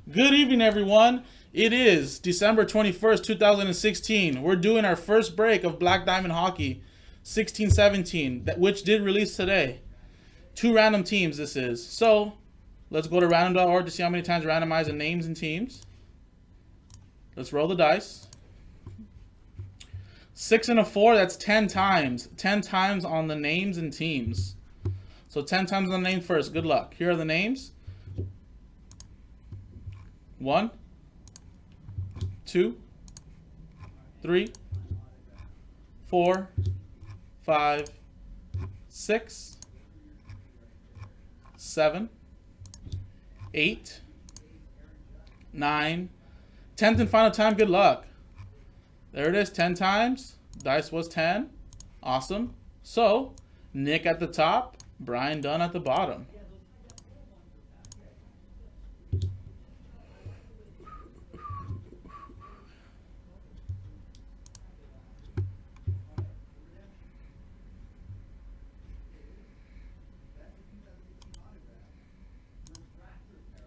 Good evening, everyone. It is December 21st, 2016. We're doing our first break of Black Diamond Hockey 16-17, which did release today. Two random teams this is. So, let's go to random.org to see how many times randomize the names and teams. Let's roll the dice. 6 and a 4, that's 10 times. 10 times on the names and teams. So 10 times on the name first. Good luck. Here are the names. 1, 2, 3, 4, 5, 6, 7, 8, 9, 10th and final time. Good luck. There it is, 10 times. Dice was 10. Awesome. So, Nick at the top, Brian Dunn at the bottom.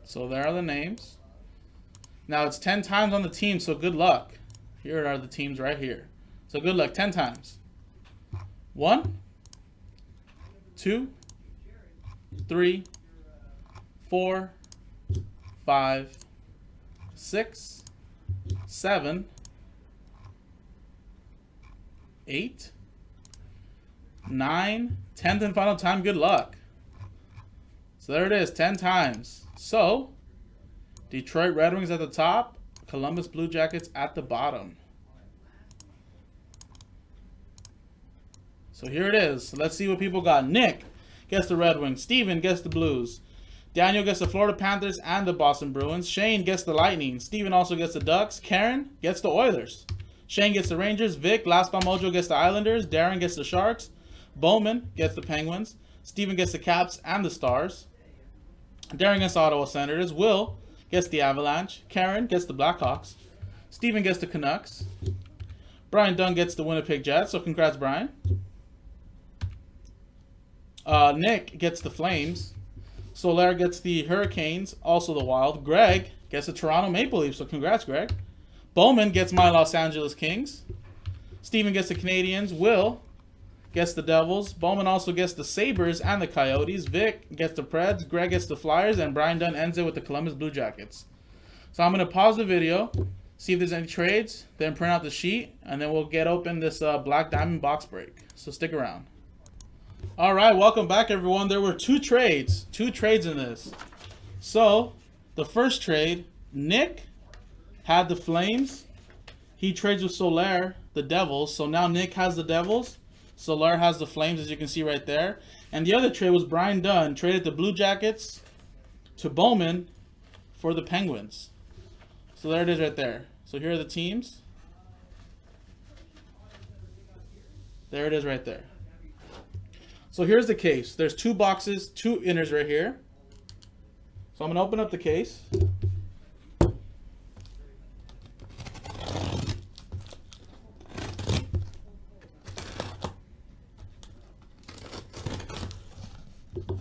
So there are the names. Now it's 10 times on the team, so good luck. Here are the teams right here. So good luck, 10 times. 1, 2, 3, 4, 5, 6, 7, 8, 9, 10th and final time. Good luck. So there it is, 10 times. So, Detroit Red Wings at the top, Columbus Blue Jackets at the bottom. So here it is. So let's see what people got. Nick gets the Red Wings. Steven gets the Blues. Daniel gets the Florida Panthers and the Boston Bruins. Shane gets the Lightning. Steven also gets the Ducks. Karen gets the Oilers. Shane gets the Rangers. Vic, Last Bomb Mojo, gets the Islanders. Darren gets the Sharks. Bowman gets the Penguins. Steven gets the Caps and the Stars. Darren gets the Ottawa Senators. Will gets the Avalanche. Karen gets the Blackhawks. Steven gets the Canucks. Brian Dunn gets the Winnipeg Jets. So congrats, Brian. Nick gets the Flames. Soler gets the Hurricanes, also the Wild. Greg gets the Toronto Maple Leafs, so congrats, Greg. Bowman gets my Los Angeles Kings. Steven gets the Canadiens. Will gets the Devils. Bowman also gets the Sabres and the Coyotes. Vic gets the Preds. Greg gets the Flyers. And Brian Dunn ends it with the Columbus Blue Jackets. So I'm going to pause the video, see if there's any trades, then print out the sheet, and then we'll get open this Black Diamond box break. So stick around. All right, welcome back, everyone. There were two trades in this. So the first trade, Nick had the Flames. He trades with Soler, the Devils. So now Nick has the Devils. Soler has the Flames, as you can see right there. And the other trade was Brian Dunn traded the Blue Jackets to Bowman for the Penguins. So there it is right there. So here are the teams. There it is right there. So here's the case. There's two boxes, two inners right here. So I'm going to open up the case.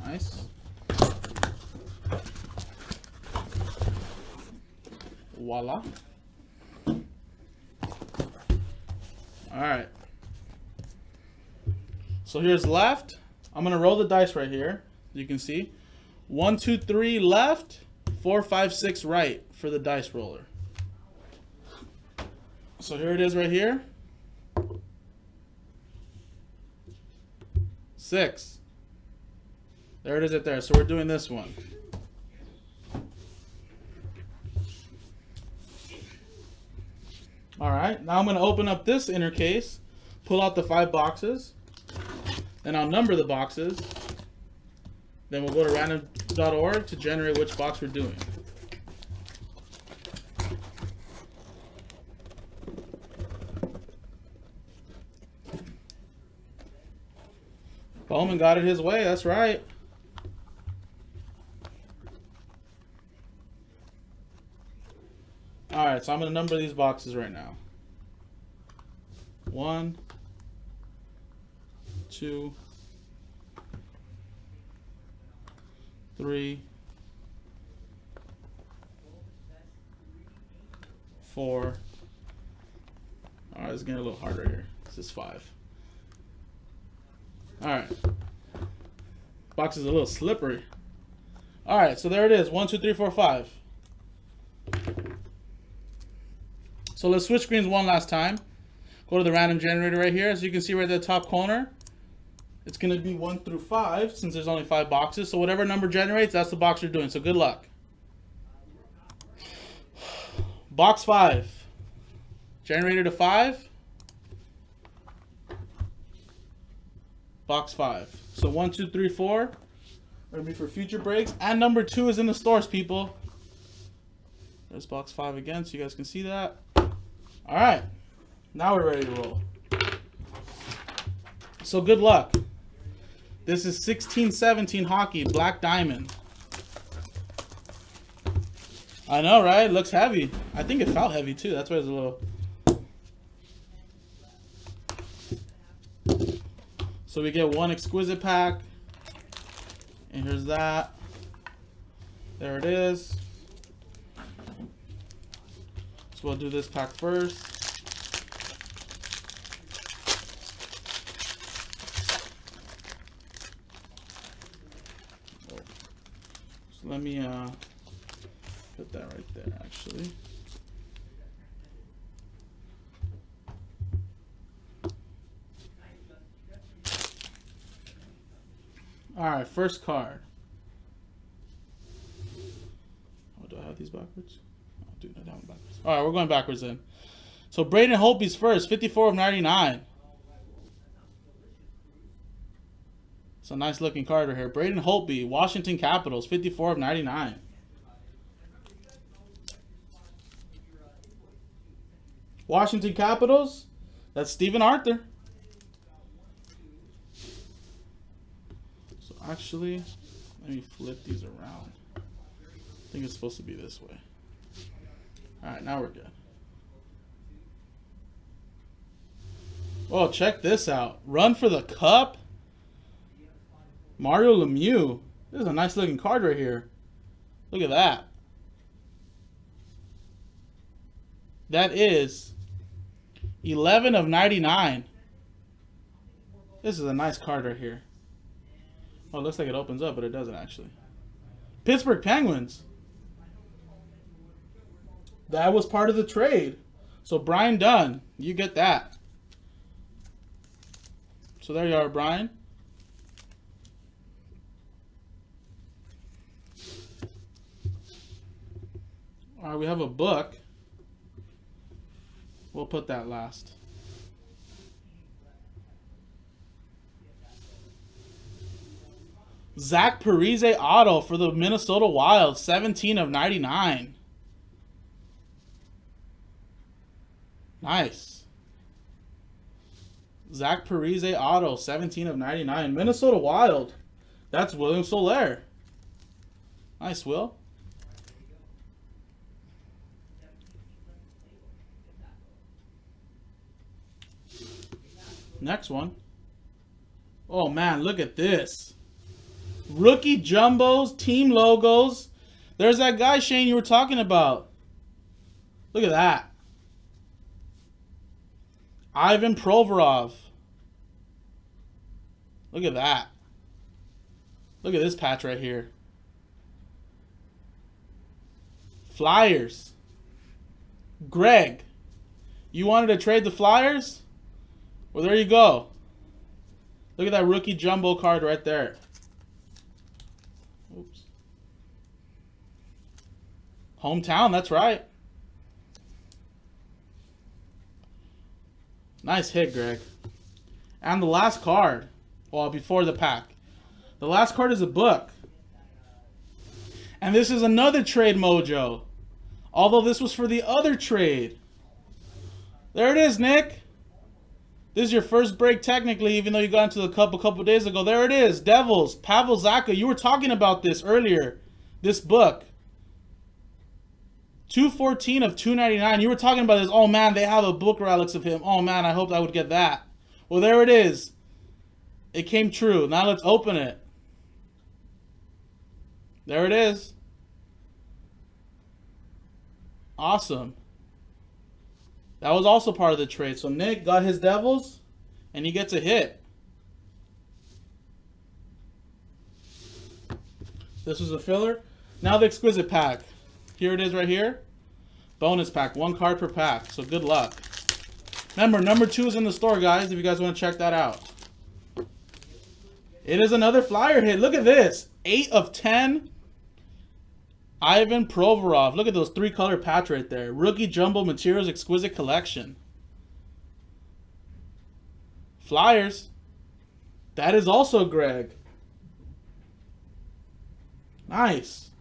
Nice. Voila. All right. So here's left. I'm going to roll the dice right here. You can see. 1, 2, 3 left. 4, 5, 6 right for the dice roller. So here it is right here. 6. There it is right there. So we're doing this one. All right. Now I'm going to open up this inner case. Pull out the 5 boxes. Then I'll number the boxes. Then we'll go to random.org to generate which box we're doing. Bowman got it his way, that's right. Alright, so I'm going to number these boxes right now. 1, 2, 3, 4. All right, it's getting a little harder here. This is 5. All right. Box is a little slippery. All right, so there it is. 1, 2, 3, 4, 5. So let's switch screens one last time. Go to the random generator right here. As you can see right at the top corner, it's going to be 1 through 5 since there's only 5 boxes. So whatever number generates, that's the box you're doing. So good luck. Box 5. Generator to 5. Box 5. So 1, 2, 3, 4. Gonna be for future breaks. And number 2 is in the stores, people. There's box 5 again, so you guys can see that. Alright. Now we're ready to roll. So good luck. This is 16-17 hockey, Black Diamond. I know, right? It looks heavy. I think it felt heavy too. That's why it's a little. So we get one exquisite pack. And here's that. There it is. So we'll do this pack first. So let me put that right there, actually. All right, first card. Oh, do I have these backwards? Oh, dude, I have them backwards. All right, we're going backwards then. So Braden Holtby's first, 54 of 99. It's a nice looking card right here. Braden Holtby, Washington Capitals, 54 of 99. Washington Capitals, that's Stephen Arthur. So actually, let me flip these around. I think it's supposed to be this way. All right, now we're good. Oh, check this out. Run for the Cup. Mario Lemieux. This is a nice looking card right here. Look at that. That is 11 of 99. This is a nice card right here. Oh, it looks like it opens up, but it doesn't actually. Pittsburgh Penguins. That was part of the trade. So Brian Dunn, you get that. So there you are, Brian. All right, we have a book. We'll put that last. Zach Parise auto for the Minnesota Wild, 17 of 99. Nice. Zach Parise auto, 17 of 99. Minnesota Wild. That's William Soler. Nice, Will. Next one. Oh, man, look at this. Rookie jumbos, team logos. There's that guy, Shane, you were talking about. Look at that. Ivan Provorov. Look at that. Look at this patch right here. Flyers. Greg. You wanted to trade the Flyers? Well, there you go. Look at that rookie jumbo card right there. Oops. Hometown, that's right. Nice hit, Greg. And the last card. Well, before the pack. The last card is a book. And this is another trade mojo. Although this was for the other trade. There it is, Nick. This is your first break technically, even though you got into the cup a couple days ago. There it is. Devils. Pavel Zacha. You were talking about this earlier. This book. 214 of 299. You were talking about this. Oh, man, they have a book relics of him. Oh, man, I hoped I would get that. Well, there it is. It came true. Now let's open it. There it is. Awesome. That was also part of the trade. So Nick got his Devils, and he gets a hit. This was a filler. Now the exquisite pack. Here it is right here. Bonus pack. 1 card per pack. So good luck. Remember, number 2 is in the store, guys, if you guys want to check that out. It is another flyer hit. Look at this. 8 of 10. Ivan Provorov. Look at those 3-color patch right there. Rookie Jumbo Materials Exquisite Collection. Flyers. That is also Greg. Nice.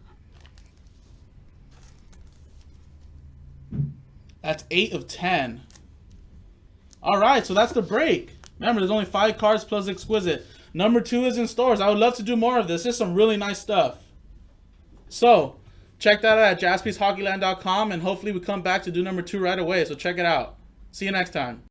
That's 8 of 10. Alright, so that's the break. Remember, there's only 5 cards plus exquisite. Number 2 is in stores. I would love to do more of this. This is some really nice stuff. So, check that out at jaspyshockeyland.com, and hopefully we come back to do number 2 right away. So check it out. See you next time.